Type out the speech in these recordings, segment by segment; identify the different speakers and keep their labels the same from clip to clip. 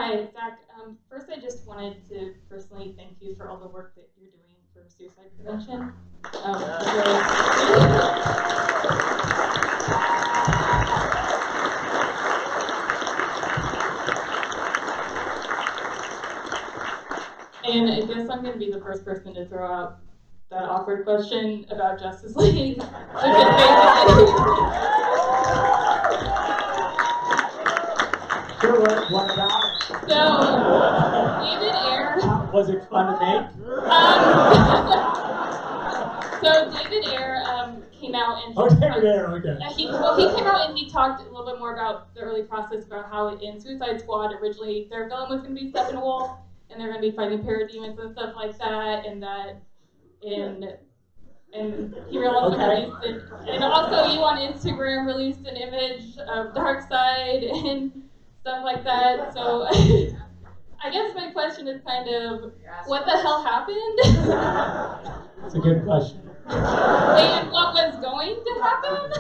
Speaker 1: Hi, Zach. First, I just wanted to personally thank you for all the work that you're doing for suicide prevention. And I guess I'm going to be the first person to throw out that awkward question about Justice League.
Speaker 2: Sure, what about it?
Speaker 1: So, David Ayer.
Speaker 2: Was it fun to make?
Speaker 1: So David Ayer came out and
Speaker 2: David Ayer, okay.
Speaker 1: He came out and he talked a little bit more about the early process, about how in Suicide Squad originally their villain was going to be Steppenwolf, and they're going to be fighting parademons and stuff like that, and he also released it, and also you on Instagram released an image of Darkseid and stuff like that. So I guess my question is kind of, what the hell happened?
Speaker 2: That's a good question.
Speaker 1: And what was going to happen?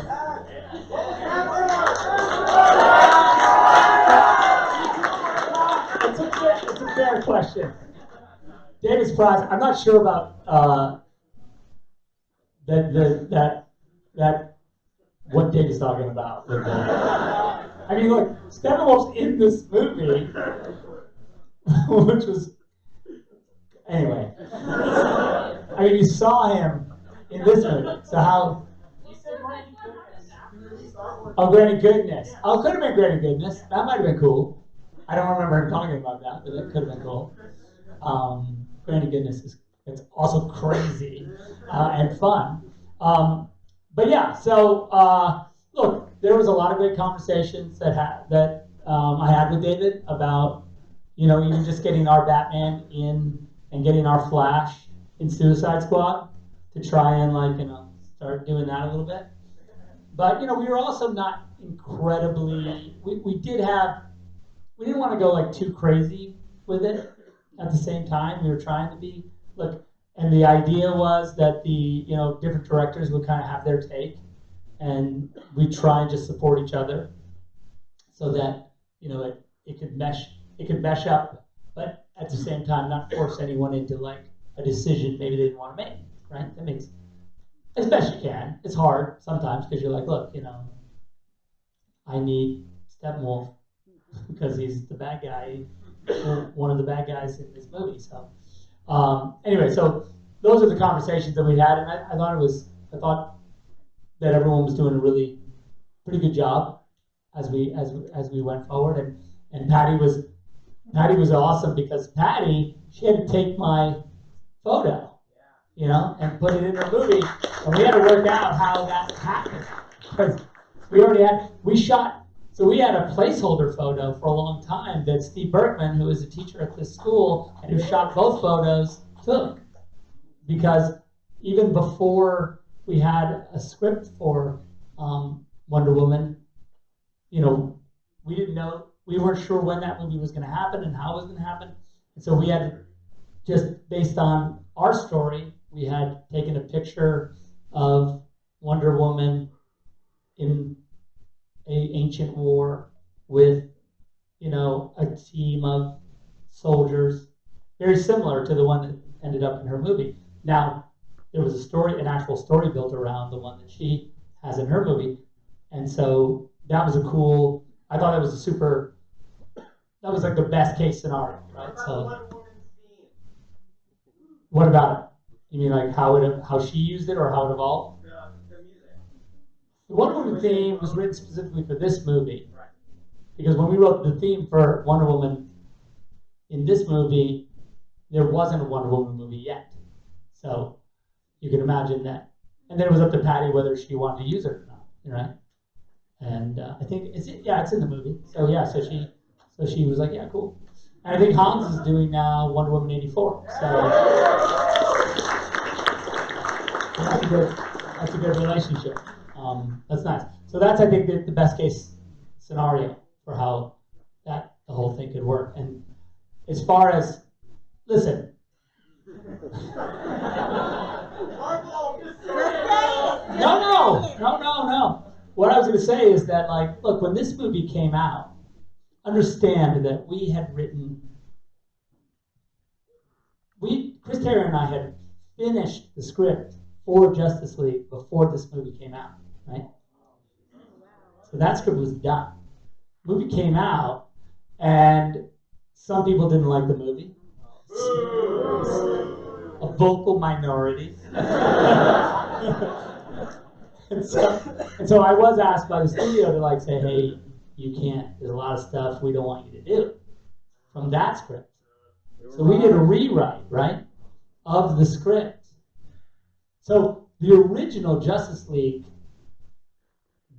Speaker 2: It's a fair question. David's prize. I'm not sure about that what David's talking about. I mean, look, Steppenwolf's in this movie, which was anyway. I mean, you saw him in this movie, so how? Oh, Granny Goodness. Oh, it could have been Granny Goodness. That might have been cool. I don't remember him talking about that, but that could have been cool. Granny Goodness it's also crazy and fun. But yeah, so look, there was a lot of great conversations that I had with David about, even just getting our Batman in and getting our Flash in Suicide Squad to try and start doing that a little bit. But we were also not incredibly. We didn't want to go too crazy with it. At the same time, we were trying to be and the idea was that the different directors would kind of have their take, and we try and just support each other, so that it could mesh up, but at the same time not force anyone into a decision maybe they didn't want to make. Right? That makes as best you can. It's hard sometimes because you're look, I need Steppenwolf because he's the bad guy, one of the bad guys in this movie. So anyway, so those are the conversations that we had, and I thought that everyone was doing a really pretty good job as we went forward, and Patty was awesome because she had to take my photo, and put it in her movie, and we had to work out how that happened because we had a placeholder photo for a long time that Steve Berkman, who is a teacher at this school and who shot both photos, took. Because even before we had a script for Wonder Woman, we didn't know, we weren't sure when that movie was going to happen and how it was going to happen. And so we had to, just based on our story, we had taken a picture of Wonder Woman in an ancient war with, a team of soldiers, very similar to the one that ended up in her movie. Now, there was an actual story built around the one that she has in her movie, and so that was I thought that was that was the best case scenario, right? So, what about it? You mean how she used it or how it evolved?
Speaker 3: The music.
Speaker 2: The Wonder Woman theme was written specifically for this movie. Right. Because when we wrote the theme for Wonder Woman in this movie, there wasn't a Wonder Woman movie yet. So you can imagine that. And then it was up to Patty whether she wanted to use it or not, right? And I think it's in the movie. So yeah, so she was like, yeah, cool. And I think Hans is doing now Wonder Woman 84. So that's a good relationship. That's nice. So that's, I think, the best case scenario for how the whole thing could work. And as far as, listen. No. What I was going to say is that, look, when this movie came out, understand that we had written, Chris Terry and I had finished the script for Justice League before this movie came out, right? So that script was done. Movie came out, and some people didn't like the movie. A vocal minority. and so I was asked by the studio to like say, hey, you can't, there's a lot of stuff we don't want you to do from that script. So we did a rewrite, right, of the script. So the original Justice League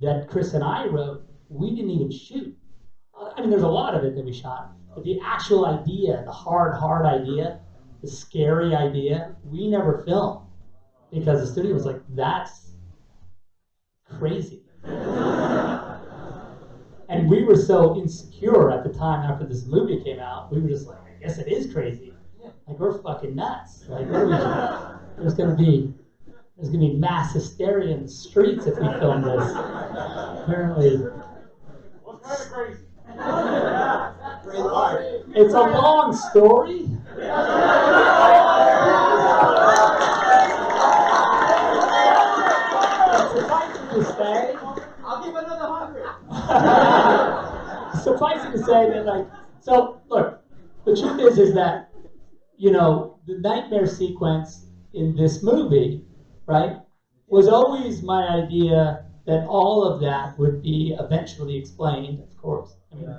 Speaker 2: that Chris and I wrote, we didn't even shoot. I mean, there's a lot of it that we shot, but the actual idea, the hard idea, the scary idea, we never filmed because the studio was like, that's crazy. And we were so insecure at the time after this movie came out, we were just like, I guess it is crazy. Like, we're fucking nuts. Like, what are we, there's gonna be mass hysteria in the streets if we film this. Apparently.
Speaker 3: What's kind of crazy?
Speaker 2: It's a long story. Suffice it to say,
Speaker 3: I'll give another 100.
Speaker 2: suffice it to say that, like, so look, the truth is that, you know, the Knightmare sequence in this movie, right, was always my idea that all of that would be eventually explained, of course. I mean,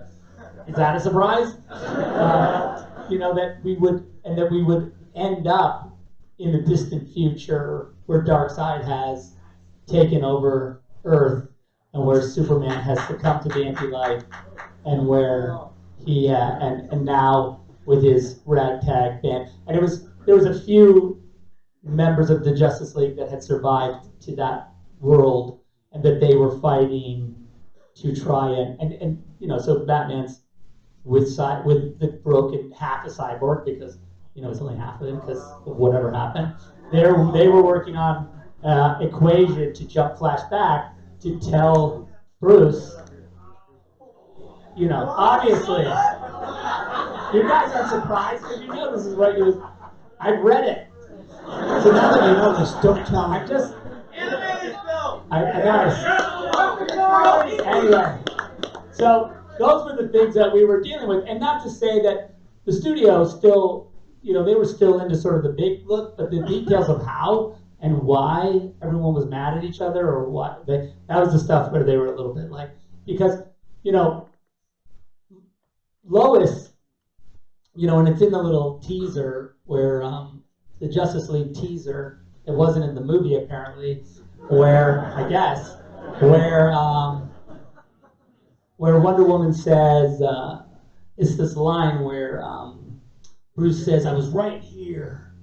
Speaker 2: is that a surprise? You know, that we would end up in the distant future where Darkseid has taken over Earth and where Superman has succumbed to the anti-life and where he and now with his ragtag band, and there was a few members of the Justice League that had survived to that world and that they were fighting to try and you know, so Batman's with the broken half a cyborg because, you know, it's only half of him because of whatever happened. They were working on equation to jump Flashback to tell Bruce, you know, obviously, you guys are surprised because you know this is what you. I've read it. So now that you know this, don't tell me. I got it. Anyway, so those were the things that we were dealing with, and not to say that the studio still, you know, they were still into sort of the big look, but the details of how and why everyone was mad at each other or what, that was the stuff where they were a little bit like, because, you know, Lois, you know, and it's in the little teaser where the Justice League teaser, it wasn't in the movie apparently, where, I guess, where Wonder Woman says, it's this line where Bruce says, I was right here,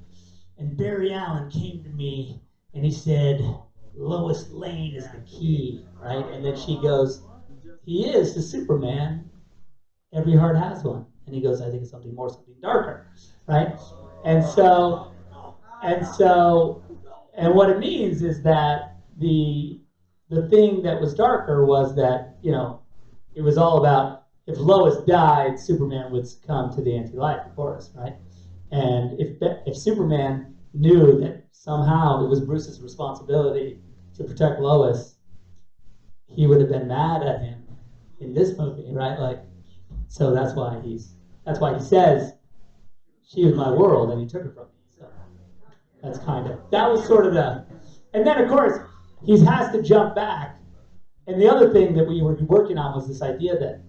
Speaker 2: and Barry Allen came to me, and he said, Lois Lane is the key, right? And then she goes, he is the Superman. Every heart has one. And he goes, I think it's something more, something darker, right? And what it means is that the thing that was darker was that, you know, it was all about if Lois died, Superman would succumb to the anti-life, of course, right? And if Superman knew that somehow it was Bruce's responsibility to protect Lois, he would have been mad at him in this movie, right? Like, so that's why he says, she is my world, and he took her from me. So that's that was sort of and then of course, he has to jump back. And the other thing that we were working on was this idea that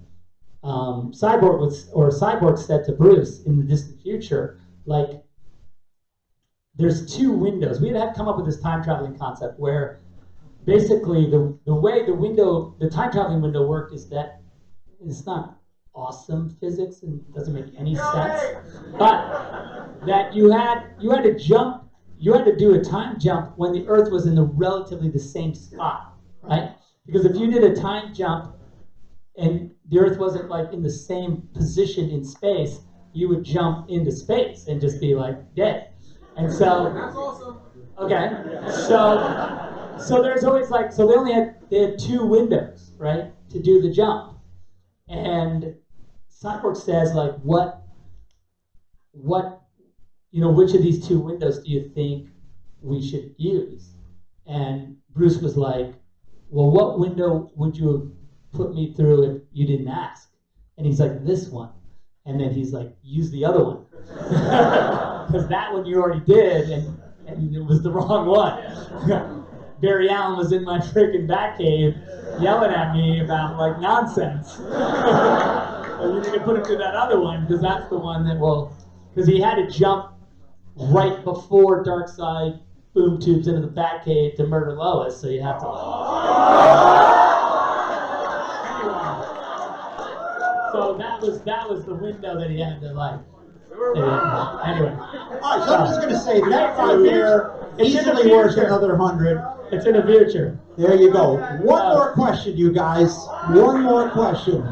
Speaker 2: Cyborg said to Bruce in the distant future, like, there's two windows. We had come up with this time traveling concept where basically the way the time traveling window worked is that it's not awesome physics and doesn't make any sense, but that you had to do a time jump when the Earth was in relatively the same spot, right? Because if you did a time jump and the Earth wasn't like in the same position in space, you would jump into space and just be like dead. And so,
Speaker 3: That's awesome.
Speaker 2: okay, so there's always like, so they had two windows, right, to do the jump. And Cyborg says, like, what, which of these two windows do you think we should use? And Bruce was like, well, what window would you have put me through if you didn't ask? And he's like, this one. And then he's like, use the other one. Because that one you already did, and it was the wrong one. Barry Allen was in my freaking Batcave yelling at me about, like, nonsense. So you need to put him through that other one, because that's the one that will, because he had to jump right before Darkseid boom tubes into the Batcave to murder Lois, so you have to. So that was the window that he had to, like. Anyway.
Speaker 4: Alright, so I'm just going to say that right there easily worth another 100.
Speaker 2: It's in the future.
Speaker 4: There you go. One more question, you guys. One more question.